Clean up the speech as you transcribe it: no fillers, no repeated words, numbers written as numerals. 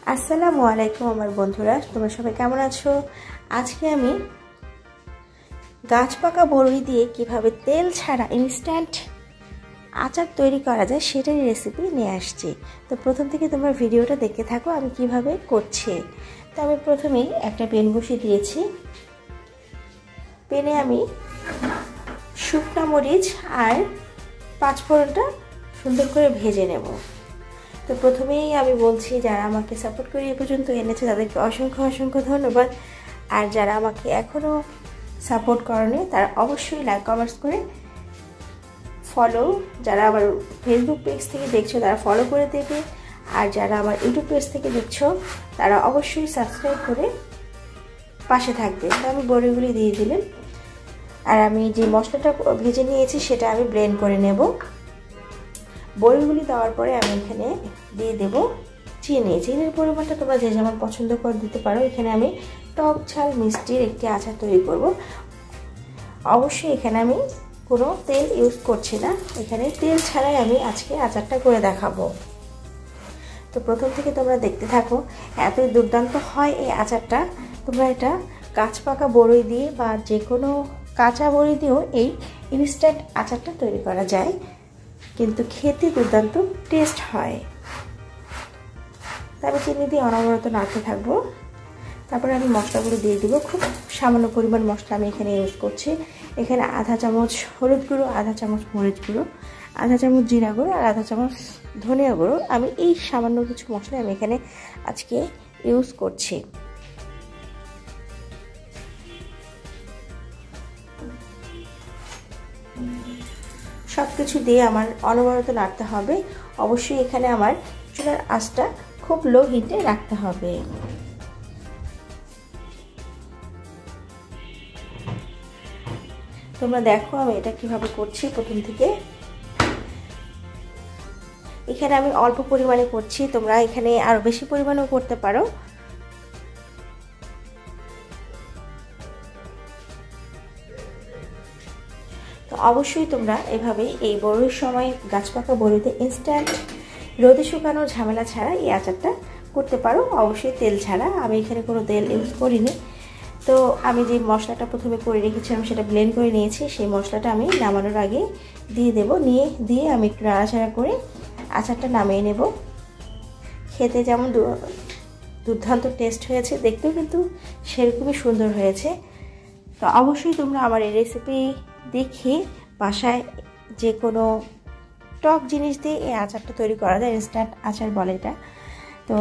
আসসালামু আলাইকুম আমার বন্ধুরা, তোমরা সবাই কেমন আছো? আজকে আমি গাছ পাকা বড়ই দিয়ে কিভাবে তেল ছাড়া ইনস্ট্যান্ট আচার তৈরি করা যায় সেটারই রেসিপি নিয়ে আসছি। তো প্রথম থেকে তোমরা ভিডিওটা দেখতে থাকো আমি কিভাবে করছি। তো আমি প্রথমেই একটা প্যান বসিয়ে দিয়েছি। প্যানে আমি শুকনো মরিচ আর পাঁচফোড়নটা সুন্দর করে ভেজে নেব। তো প্রথমেই আমি বলছি, যারা আমাকে সাপোর্ট করে এ পর্যন্ত এনেছে তাদেরকে অসংখ্য অসংখ্য ধন্যবাদ। আর যারা আমাকে এখনও সাপোর্ট করেনি তারা অবশ্যই লাইক কমেন্টস করে ফলো, যারা আমার ফেসবুক পেজ থেকে দেখছো তারা ফলো করে দেবে, আর যারা আমার ইউটিউব পেজ থেকে দেখছো তারা অবশ্যই সাবস্ক্রাইব করে পাশে থাকবে। তো আমি বড়িগুলি দিয়ে দিলাম, আর আমি যে মশলাটা ভেজে নিয়েছি সেটা আমি ব্লেন্ড করে নেব। বড়িগুলি দেওয়ার পরে আমি এখানে দিয়ে দেব চিনি। চিনির পরিমাণটা তোমরা যে যেমন পছন্দ করে দিতে পারো। এখানে আমি টক ঝাল মিষ্টির একটি আচার তৈরি করব। অবশ্যই এখানে আমি কোনো তেল ইউজ করছি না, এখানে তেল ছাড়াই আমি আজকে আচারটা করে দেখাবো। তো প্রথম থেকে তোমরা দেখতে থাকো, এতই দুর্দান্ত হয় এই আচারটা। তোমরা এটা গাছ পাকা বড়ই দিয়ে বা যে কোনো কাঁচা বড়ি দিয়েও এই ইনস্ট্যান্ট আচারটা তৈরি করা যায়, কিন্তু খেতে দুর্দান্ত টেস্ট হয়। তারপর চিনি দিয়ে অনবরত নাড়তে থাকবো। তারপরে আমি মশলাগুলো দিয়ে দিব। খুব সামান্য পরিমাণ মশলা আমি এখানে ইউজ করছি। এখানে আধা চামচ হলুদ গুঁড়ো, আধা চামচ মরিচ গুঁড়ো, আধা চামচ জিরা গুঁড়ো আর আধা চামচ ধনিয়া গুঁড়ো। আমি এই সামান্য কিছু মশলা আমি এখানে আজকে ইউজ করছি। সব কিছু দিয়ে আমার অনবরত নাড়তে হবে। অবশ্যই এখানে আমার চুলার আঁচটা খুব লো হিটে রাখতে হবে। তোমরা দেখো আমি এটা কিভাবে করছি। প্রথম থেকে এখানে আমি অল্প পরিমাণে করছি, তোমরা এখানে আরো বেশি পরিমাণেও করতে পারো। তো অবশ্যই তোমরা এভাবে এই বড়ির সময় গাছ পাকা বড়িতে ইনস্ট্যান্ট রোদে শুকানোর ঝামেলা ছাড়া এই আচারটা করতে পারো, অবশ্যই তেল ছাড়া। আমি এখানে কোনো তেল ইউজ করিনি। তো আমি যে মশলাটা প্রথমে করে রেখেছিলাম সেটা ব্লেন্ড করে নিয়েছি। সেই মশলাটা আমি নামানোর আগে দিয়ে দেব। দিয়ে আমি একটু নাড়াচাড়া করে আচারটা নামিয়ে নেব। খেতে যেমন দুর্দান্ত টেস্ট হয়েছে, দেখতেও কিন্তু সেরকমই সুন্দর হয়েছে। তো অবশ্যই তোমরা আমার এই রেসিপি দেখে বাসায় যে কোনো টক জিনিস দিয়ে এই আচারটা তৈরি করা যায়, ইনস্ট্যান্ট আচার বলে এটা। তো